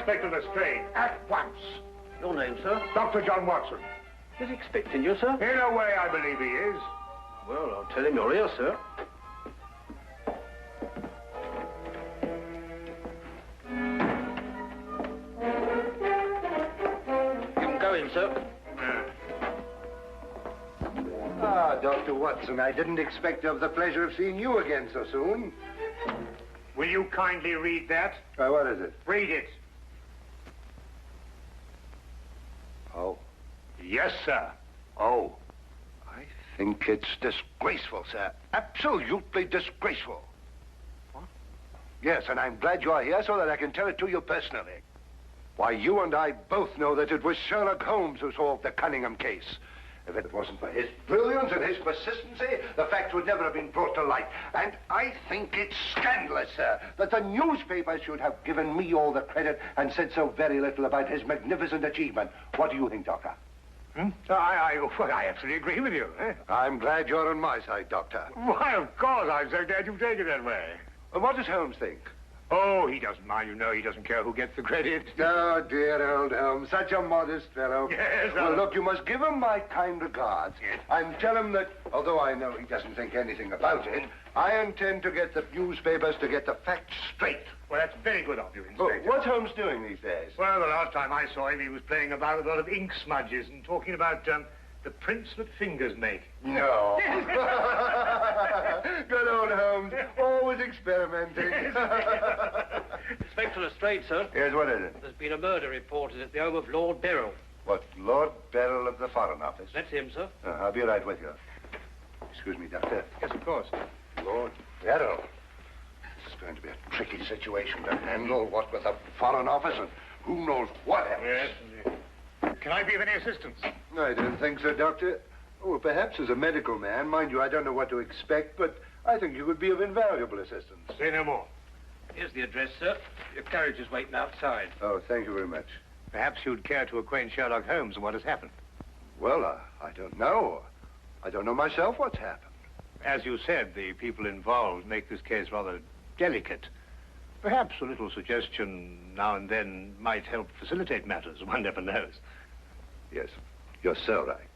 Inspector Lestrade. At once. Your name, sir? Dr. John Watson. He's expecting you, sir. In a way, I believe he is. Well, I'll tell him you're here, sir. You can go in, sir. Ah, Dr. Watson, I didn't expect to have the pleasure of seeing you again so soon. Will you kindly read that? What is it? Read it. Oh. Yes, sir. Oh. I think it's disgraceful, sir. Absolutely disgraceful. What? Yes, and I'm glad you're here so that I can tell it to you personally. Why, you and I both know that it was Sherlock Holmes who solved the Cunningham case. If it wasn't for his brilliance and his persistency, the facts would never have been brought to light. And I think it's scandalous, sir, that the newspapers should have given me all the credit and said so very little about his magnificent achievement. What do you think, Doctor? I absolutely agree with you. Eh? I'm glad you're on my side, Doctor. Why, of course. I'm so glad you take it that way. And what does Holmes think? Oh, he doesn't mind, you know. He doesn't care who gets the credit. Oh, dear old Holmes, such a modest fellow. Yes, well, look, you must give him my kind regards. Yes. And tell him that, although I know he doesn't think anything about it, I intend to get the newspapers to get the facts straight. Well, that's very good of you, Inspector. What's Holmes doing these days? Well, the last time I saw him, he was playing about with a lot of ink smudges and talking about the prints that fingers make. No. Good old Holmes, always experimenting. Inspector Lestrade, sir. Yes, what is it? There's been a murder reported at the home of Lord Beryl. What, Lord Beryl of the Foreign Office? That's him, sir. I'll be right with you. Excuse me, Doctor. Yes, of course. Lord Beryl. This is going to be a tricky situation to handle, what with the Foreign Office and who knows what else. Yes, indeed. Can I be of any assistance? I don't think so, Doctor. Oh, perhaps as a medical man. Mind you, I don't know what to expect, but I think you could be of invaluable assistance. Say no more. Here's the address, sir. Your carriage is waiting outside. Oh, thank you very much. Perhaps you'd care to acquaint Sherlock Holmes and what has happened. Well, I don't know. I don't know myself what's happened. As you said, the people involved make this case rather delicate. Perhaps a little suggestion now and then might help facilitate matters. One never knows. Yes, you're so right.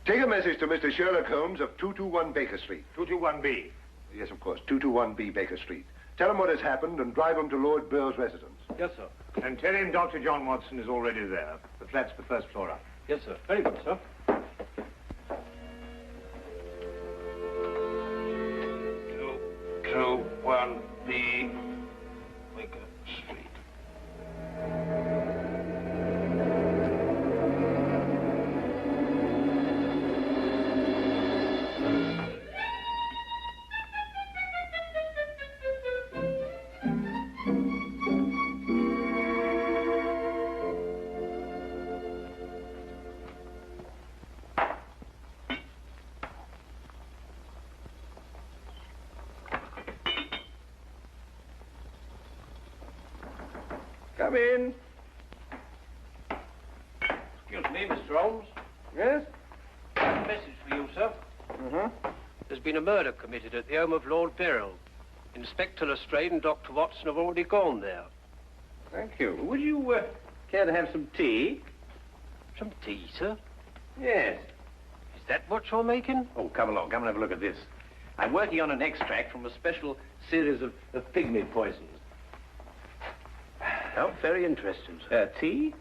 Take a message to Mr. Sherlock Holmes of 221 Baker Street. 221B. Yes, of course, 221B Baker Street. Tell him what has happened and drive him to Lord Beryl's residence. Yes, sir. And tell him Dr. John Watson is already there. The flat's the first floor up. Yes, sir. Very good, sir. 221B Baker Street. Come in. Excuse me, Mr. Holmes. Yes? A message for you, sir. There's been a murder committed at the home of Lord Beryl. Inspector Lestrade and Dr. Watson have already gone there. Thank you. Would you care to have some tea? Some tea, sir? Yes. Is that what you're making? Oh, come along. Come and have a look at this. I'm working on an extract from a special series of pygmy poisons. Oh, very interesting, sir. Tea?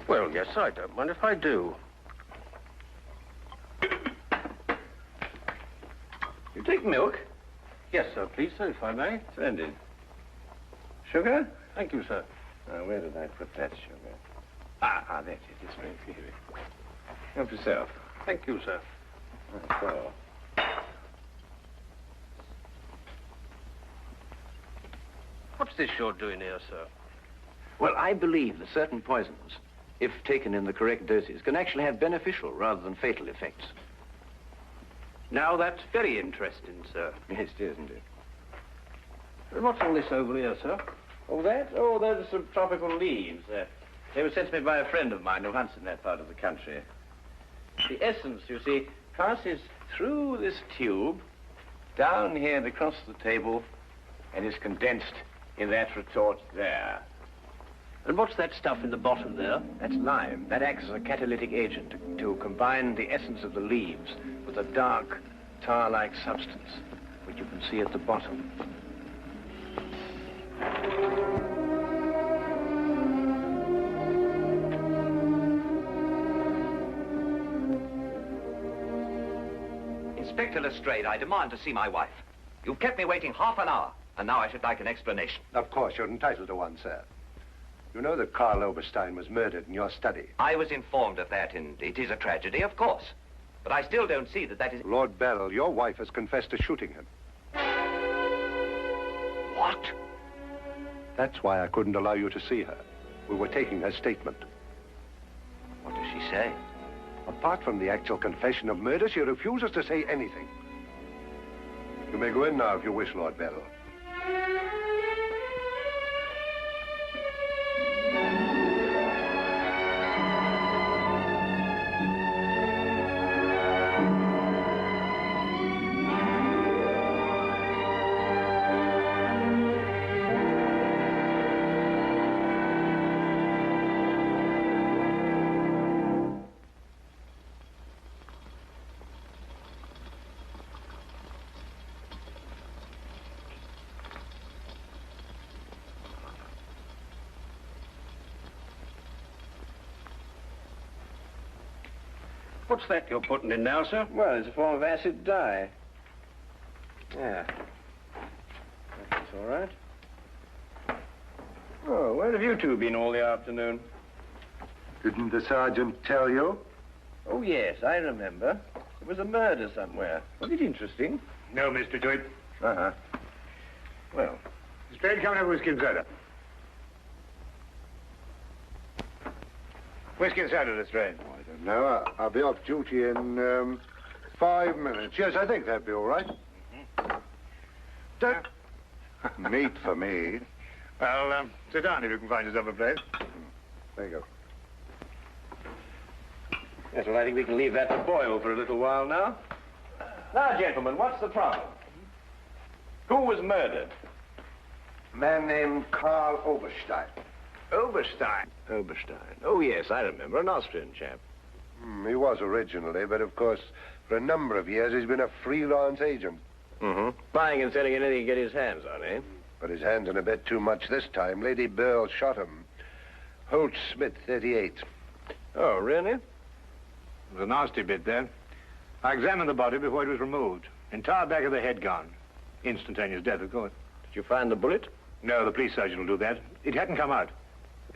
Well, yes, I don't mind if I do. You take milk? Yes, sir, please, sir, if I may. Splendid. Sugar? Thank you, sir. Where did I put that sugar? Ah, that's it. It's right here. Help yourself. Thank you, sir. So. What's this you're doing here, sir? Well, I believe that certain poisons, if taken in the correct doses, can actually have beneficial rather than fatal effects. Now, that's very interesting, sir. Yes, it is, isn't it? What's all this over here, sir? Oh, that? Oh, those are some tropical leaves. They were sent to me by a friend of mine who hunts in that part of the country. The essence, you see, passes through this tube, down here and across the table, and is condensed in that retort there. And what's that stuff in the bottom there? That's lime. That acts as a catalytic agent to combine the essence of the leaves with a dark, tar-like substance, which you can see at the bottom. Inspector Lestrade, I demand to see my wife. You've kept me waiting half an hour, and now I should like an explanation. Of course, you're entitled to one, sir. You know that Karl Oberstein was murdered in your study. I was informed of that, and it is a tragedy, of course. But I still don't see that is... Lord Beryl, your wife has confessed to shooting him. What? That's why I couldn't allow you to see her. We were taking her statement. What does she say? Apart from the actual confession of murder, she refuses to say anything. You may go in now if you wish, Lord Beryl. What's that you're putting in now, sir? Well, it's a form of acid dye. Yeah. That's all right. Oh, where have you two been all the afternoon? Didn't the sergeant tell you? Oh, yes, I remember. There was a murder somewhere. Was it interesting? No, Mr. Doyle. Uh-huh. Well, Lestrade, come and have a whiskey and soda. Whiskey and soda, Lestrade. Oh, I don't know. I'll be off duty in 5 minutes. Yes, I think that'd be all right. Meat for me. Well, sit down if you can find yourself a place. There you go. yes, well, I think we can leave that to Doyle for a little while now. Now, gentlemen, what's the problem? Who was murdered? A man named Karl Oberstein. Oberstein. Oberstein. Oh, yes, I remember. An Austrian chap. He was originally, but of course, for a number of years, he's been a freelance agent. Mm-hmm. Buying and selling anything he can get his hands on, eh? But his hands in a bit too much this time. Lady Beryl shot him. Holt Smith, 38. Oh, really? It was a nasty bit there. I examined the body before it was removed. Entire back of the head gone. Instantaneous death, of course. Did you find the bullet? No, the police surgeon will do that. It hadn't come out.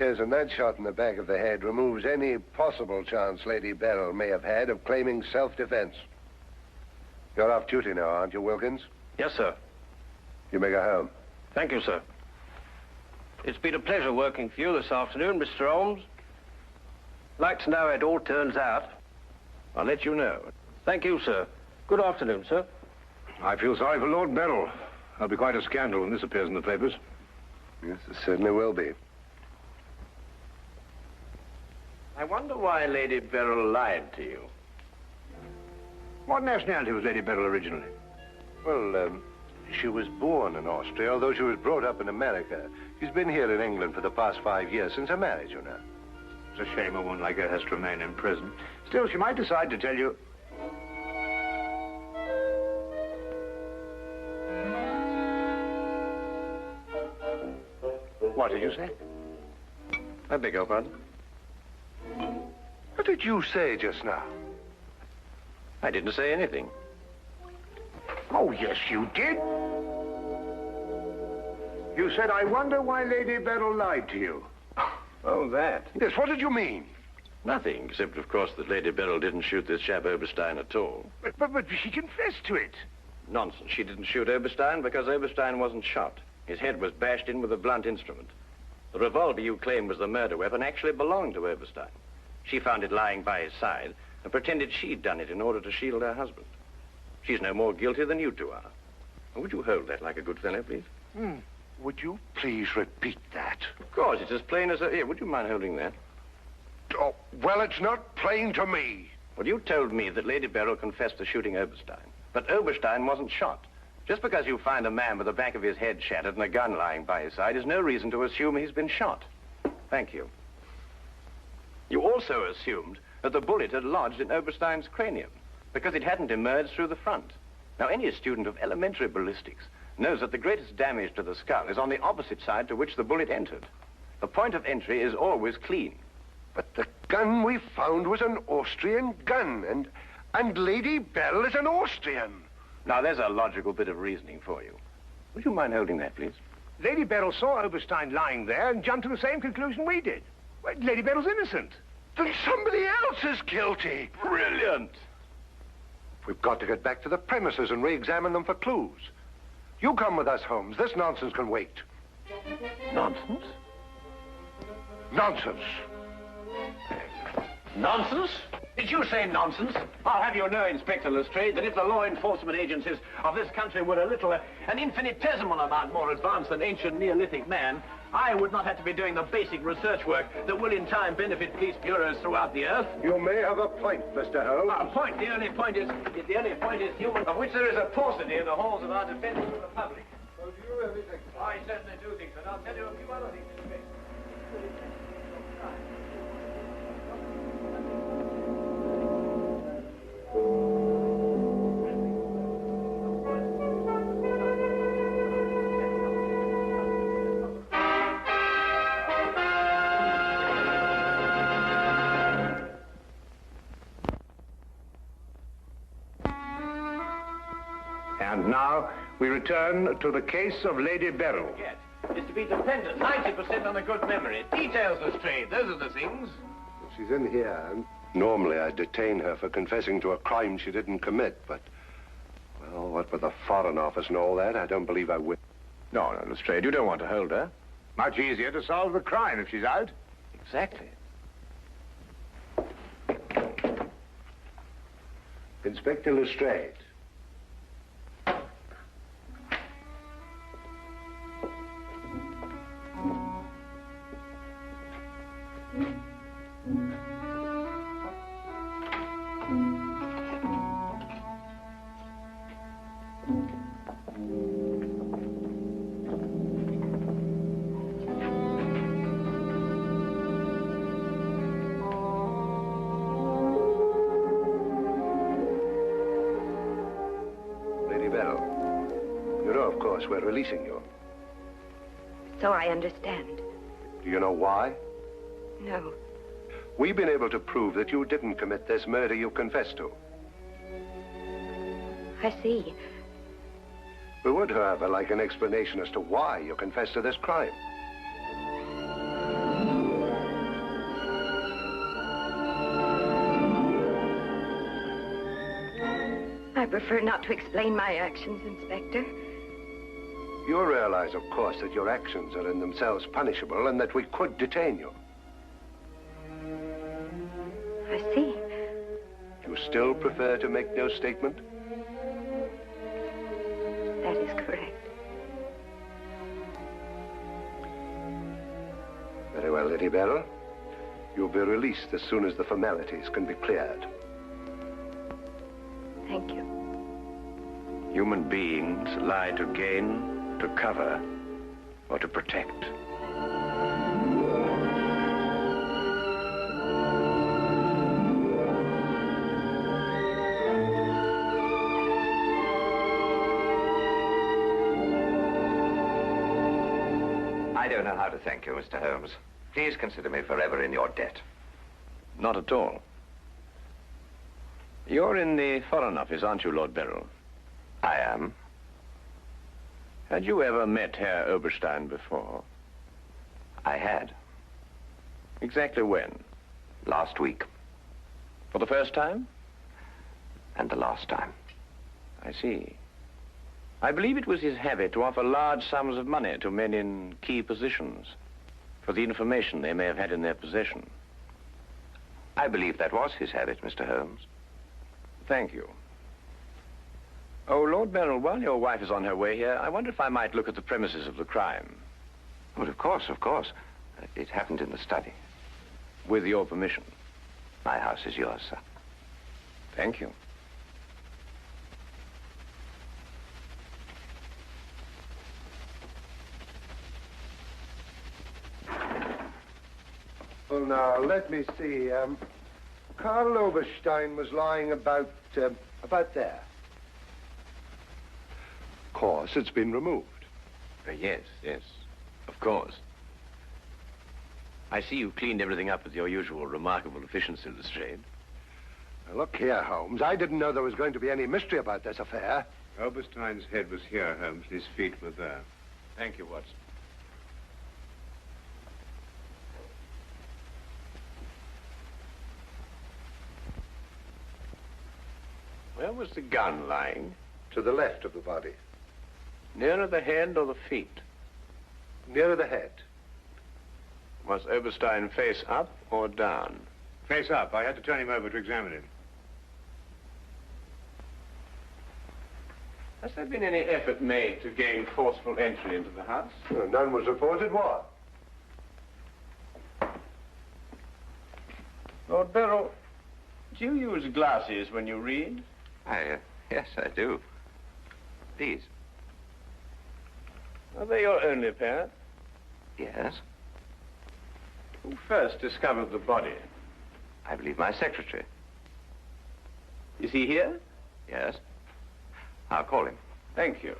Yes, and that shot in the back of the head removes any possible chance Lady Beryl may have had of claiming self-defense. You're off duty now, aren't you, Wilkins? Yes, sir. You may go home. Thank you, sir. It's been a pleasure working for you this afternoon, Mr. Holmes. Like to know how it all turns out. I'll let you know. Thank you, sir. Good afternoon, sir. I feel sorry for Lord Beryl. There'll be quite a scandal when this appears in the papers. Yes, it certainly will be. I wonder why Lady Beryl lied to you. What nationality was Lady Beryl originally? Well, she was born in Austria, although she was brought up in America. She's been here in England for the past 5 years, since her marriage, you know. It's a shame a woman like her has to remain in prison. Still, she might decide to tell you... What did you say? I beg your pardon? What did you say just now? I didn't say anything. Oh, yes, you did. You said, I wonder why Lady Beryl lied to you. Oh, that. Yes, what did you mean? Nothing, except, of course, that Lady Beryl didn't shoot this chap Oberstein at all. But she confessed to it. Nonsense. She didn't shoot Oberstein because Oberstein wasn't shot. His head was bashed in with a blunt instrument. The revolver you claim was the murder weapon actually belonged to Oberstein. She found it lying by his side and pretended she'd done it in order to shield her husband. She's no more guilty than you two are. Would you hold that like a good fellow, please? Would you please repeat that? Of course, it's as plain as a... Here, would you mind holding that? Oh, well, it's not plain to me. Well, you told me that Lady Beryl confessed to shooting Oberstein, but Oberstein wasn't shot. Just because you find a man with the back of his head shattered and a gun lying by his side is no reason to assume he's been shot. Thank you. You also assumed that the bullet had lodged in Oberstein's cranium because it hadn't emerged through the front. Now, any student of elementary ballistics knows that the greatest damage to the skull is on the opposite side to which the bullet entered. The point of entry is always clean. But the gun we found was an Austrian gun, and Lady Beryl is an Austrian. Now, there's a logical bit of reasoning for you. Would you mind holding that, please? Lady Beryl saw Oberstein lying there and jumped to the same conclusion we did. Well, Lady Beryl's innocent. Then somebody else is guilty. Brilliant! We've got to get back to the premises and re-examine them for clues. You come with us, Holmes. This nonsense can wait. Nonsense? Nonsense. Nonsense? Did you say nonsense? I'll have you know, Inspector Lestrade, that if the law enforcement agencies of this country were a little, an infinitesimal amount more advanced than ancient Neolithic man, I would not have to be doing the basic research work that will in time benefit police bureaus throughout the earth. You may have a point, Mr. Holmes. A point? The only point is human, of which there is a paucity in the halls of our defense from the public. So do you really think so? I certainly do think so, and I'll tell you a few other things in a bit. And now we return to the case of Lady Beryl. Yes, is to be dependent 90% on a good memory. Details, Lestrade, those are the things. She's in here, and normally I'd detain her for confessing to a crime she didn't commit, but, well, what with the Foreign Office and all that, I don't believe I will. No, Lestrade, you don't want to hold her. Much easier to solve the crime if she's out. Exactly. Inspector Lestrade. We're releasing you. So I understand. Do you know why? No. We've been able to prove that you didn't commit this murder you confessed to. I see. We would, however, like an explanation as to why you confessed to this crime. I prefer not to explain my actions, Inspector. You realize, of course, that your actions are in themselves punishable and that we could detain you. I see. You still prefer to make no statement? That is correct. Very well, Lady Beryl. You'll be released as soon as the formalities can be cleared. Thank you. Human beings lie to gain, to cover, or to protect. I don't know how to thank you, Mr. Holmes. Please consider me forever in your debt. Not at all. You're in the Foreign Office, aren't you, Lord Beryl? I am. Had you ever met Herr Oberstein before? I had. Exactly when? Last week. For the first time? And the last time. I see. I believe it was his habit to offer large sums of money to men in key positions for the information they may have had in their possession. I believe that was his habit, Mr. Holmes. Thank you. Oh, Lord Beryl, while your wife is on her way here, I wonder if I might look at the premises of the crime. Well, of course, of course. It happened in the study. With your permission. My house is yours, sir. Thank you. Well, now, let me see. Karl Oberstein was lying about there. Of course, it's been removed. Yes, of course. I see you cleaned everything up with your usual remarkable efficiency, Lestrade. Now, look here, Holmes. I didn't know there was going to be any mystery about this affair. Oberstein's head was here, Holmes. His feet were there. Thank you, Watson. Where was the gun lying? To the left of the body. Nearer the head or the feet? Nearer the head. Was Oberstein face up or down? Face up. I had to turn him over to examine him. Has there been any effort made to gain forceful entry into the house? Well, none was reported. What? Lord Beryl, do you use glasses when you read? Yes, I do. These? Are they your only pair? Yes. Who first discovered the body? I believe my secretary. Is he here? Yes. I'll call him. Thank you.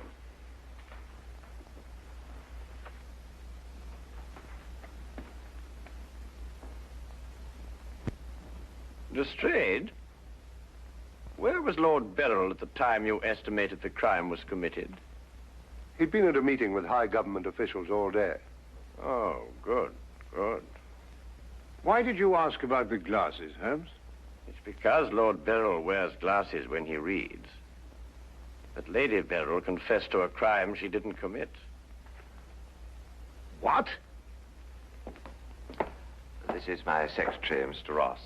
Lestrade, where was Lord Beryl at the time you estimated the crime was committed? He'd been at a meeting with high government officials all day. Oh, good. Why did you ask about the glasses, Holmes? It's because Lord Beryl wears glasses when he reads that Lady Beryl confessed to a crime she didn't commit. What? This is my secretary, Mr. Ross.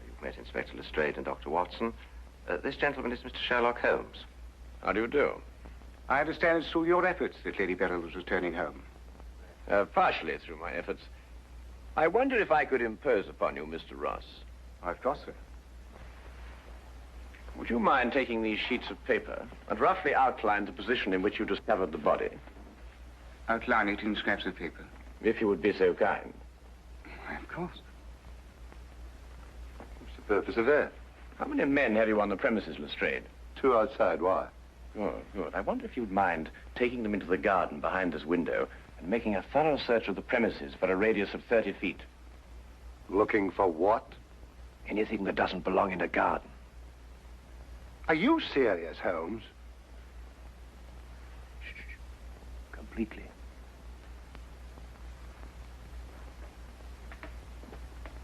You've met Inspector Lestrade and Dr. Watson. This gentleman is Mr. Sherlock Holmes. How do you do? I understand it's through your efforts that Lady Beryl was returning home. Partially through my efforts. I wonder if I could impose upon you, Mr. Ross. Of course, sir. Would you mind taking these sheets of paper and roughly outline the position in which you discovered the body? Outline it in scraps of paper. If you would be so kind. Why, of course. What's the purpose of that? How many men have you on the premises, Lestrade? 2 outside. Why? Good. I wonder if you'd mind taking them into the garden behind this window and making a thorough search of the premises for a radius of 30 feet. Looking for what? Anything that doesn't belong in a garden. Are you serious, Holmes? Shh. Completely.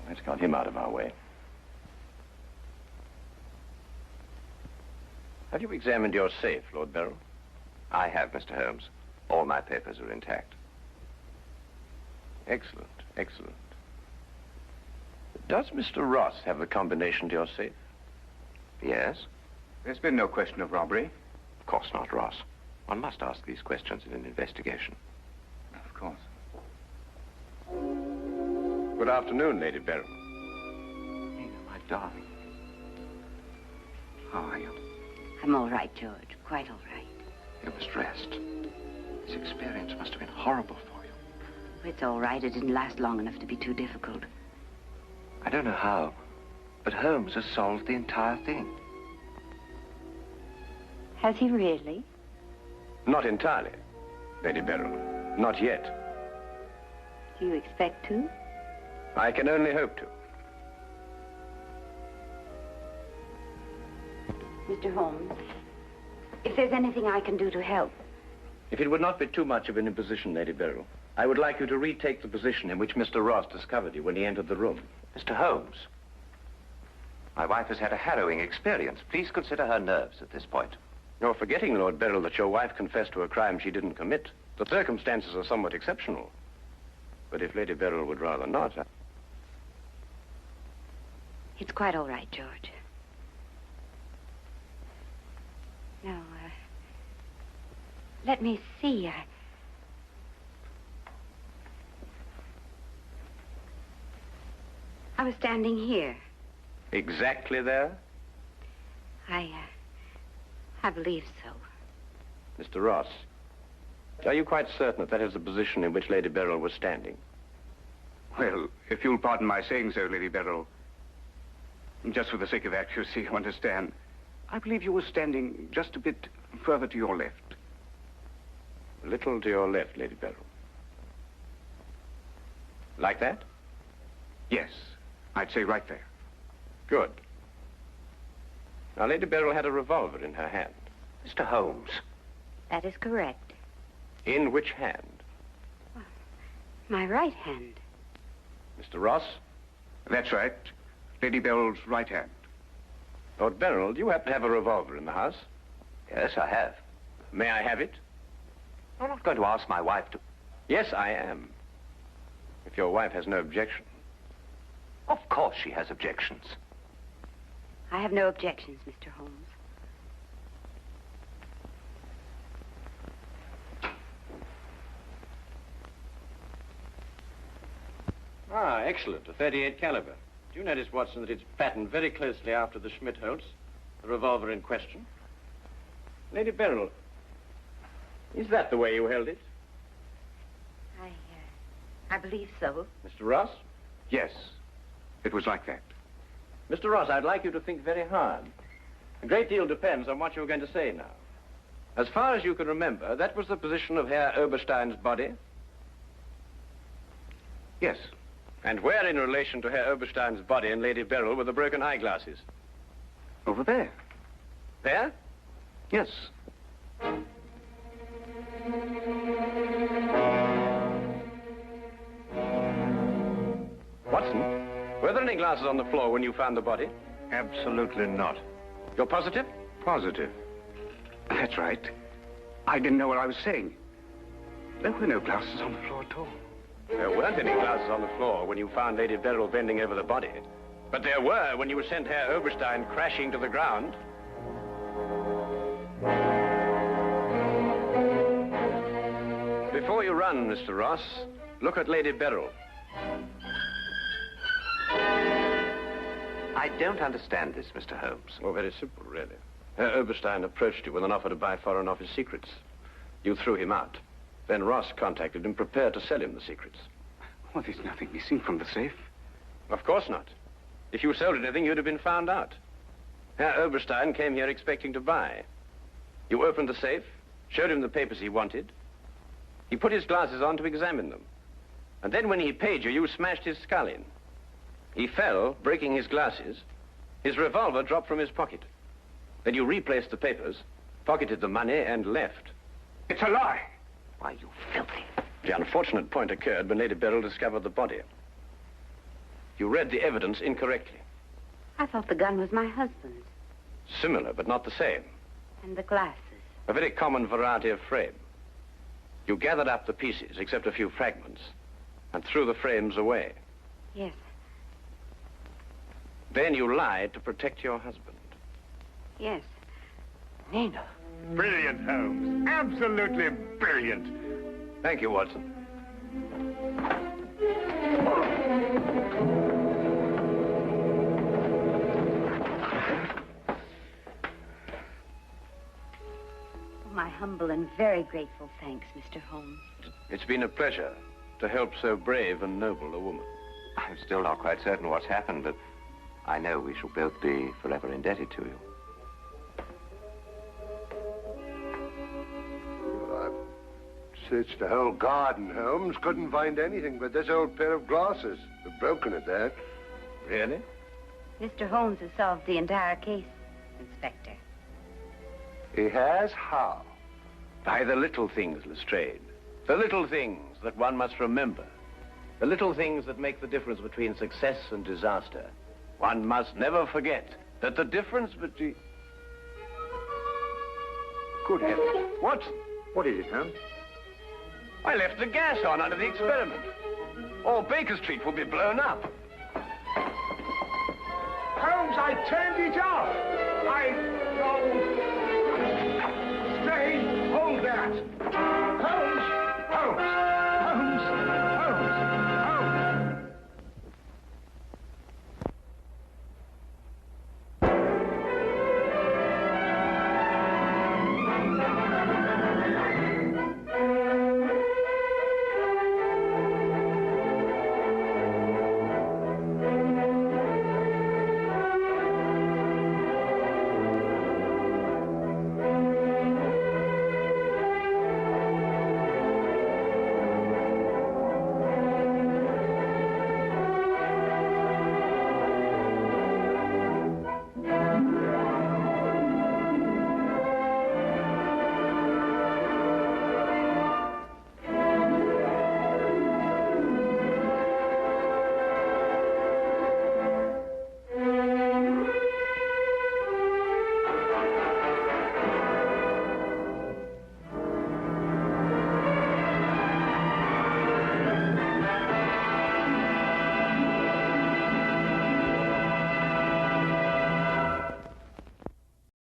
Let's got him out of our way. Have you examined your safe, Lord Beryl? I have, Mr. Holmes. All my papers are intact. Excellent. Does Mr. Ross have the combination to your safe? Yes? There's been no question of robbery. Of course not, Ross. One must ask these questions in an investigation. Of course. Good afternoon, Lady Beryl. Nina, my darling. How are you? I'm all right, George. Quite all right. You must rest. This experience must have been horrible for you. It's all right. It didn't last long enough to be too difficult. I don't know how, but Holmes has solved the entire thing. Has he really? Not entirely, Lady Beryl. Not yet. Do you expect to? I can only hope to. Mr. Holmes, if there's anything I can do to help. If it would not be too much of an imposition, Lady Beryl, I would like you to retake the position in which Mr. Ross discovered you when he entered the room. Mr. Holmes, my wife has had a harrowing experience. Please consider her nerves at this point. You're forgetting, Lord Beryl, that your wife confessed to a crime she didn't commit. The circumstances are somewhat exceptional. But if Lady Beryl would rather not... It's quite all right, George. No, let me see. I was standing here. Exactly there? I believe so. Mr. Ross, are you quite certain that that is the position in which Lady Beryl was standing? Well, if you'll pardon my saying so, Lady Beryl, just for the sake of accuracy, you understand, I believe you were standing just a bit further to your left. A little to your left, Lady Beryl. Like that? Yes, I'd say right there. Good. Now, Lady Beryl had a revolver in her hand. Mr. Holmes. That is correct. In which hand? My right hand. Mr. Ross? That's right. Lady Beryl's right hand. Lord Beryl, do you happen to have a revolver in the house? Yes, I have. May I have it? I'm not going to ask my wife to... Yes, I am. If your wife has no objection. Of course she has objections. I have no objections, Mr. Holmes. Ah, excellent. A .38 caliber. Do you notice, Watson, that it's patterned very closely after the Schmidt-Holtz, the revolver in question? Lady Beryl, is that the way you held it? I believe so. Mr. Ross? Yes, it was like that. Mr. Ross, I'd like you to think very hard. A great deal depends on what you're going to say now. As far as you can remember, that was the position of Herr Oberstein's body? Yes. And where in relation to Herr Oberstein's body and Lady Beryl were the broken eyeglasses? Over there. There? Yes. Watson, were there any glasses on the floor when you found the body? Absolutely not. You're positive? Positive. That's right. I didn't know what I was saying. There were no glasses on the floor at all. There weren't any glasses on the floor when you found Lady Beryl bending over the body. But there were when you sent Herr Oberstein crashing to the ground. Before you run, Mr. Ross, look at Lady Beryl. I don't understand this, Mr. Holmes. Well, very simple, really. Herr Oberstein approached you with an offer to buy Foreign Office secrets. You threw him out. Then Ross contacted him, prepared to sell him the secrets. Well, there's nothing missing from the safe. Of course not. If you sold anything, you'd have been found out. Herr Oberstein came here expecting to buy. You opened the safe, showed him the papers he wanted. He put his glasses on to examine them. And then when he paid you, you smashed his skull in. He fell, breaking his glasses. His revolver dropped from his pocket. Then you replaced the papers, pocketed the money, and left. It's a lie. Why, you filthy... The unfortunate point occurred when Lady Beryl discovered the body. You read the evidence incorrectly. I thought the gun was my husband's. Similar, but not the same. And the glasses. A very common variety of frame. You gathered up the pieces, except a few fragments, and threw the frames away. Yes. Then you lied to protect your husband. Yes. Nina. Brilliant, Holmes. Absolutely brilliant. Thank you, Watson. My humble and very grateful thanks, Mr. Holmes. It's been a pleasure to help so brave and noble a woman. I'm still not quite certain what's happened, but I know we shall both be forever indebted to you. Searched the whole garden, Holmes. Couldn't find anything but this old pair of glasses. They're broken at that. Really? Mr. Holmes has solved the entire case, Inspector. He has? How? By the little things, Lestrade. The little things that one must remember. The little things that make the difference between success and disaster. One must never forget that the difference between... Good heavens. What? What is it, Holmes? I left the gas on under the experiment. All Baker Street will be blown up. Holmes, I turned it off. Lestrade, hold that. Holmes! Holmes! Holmes!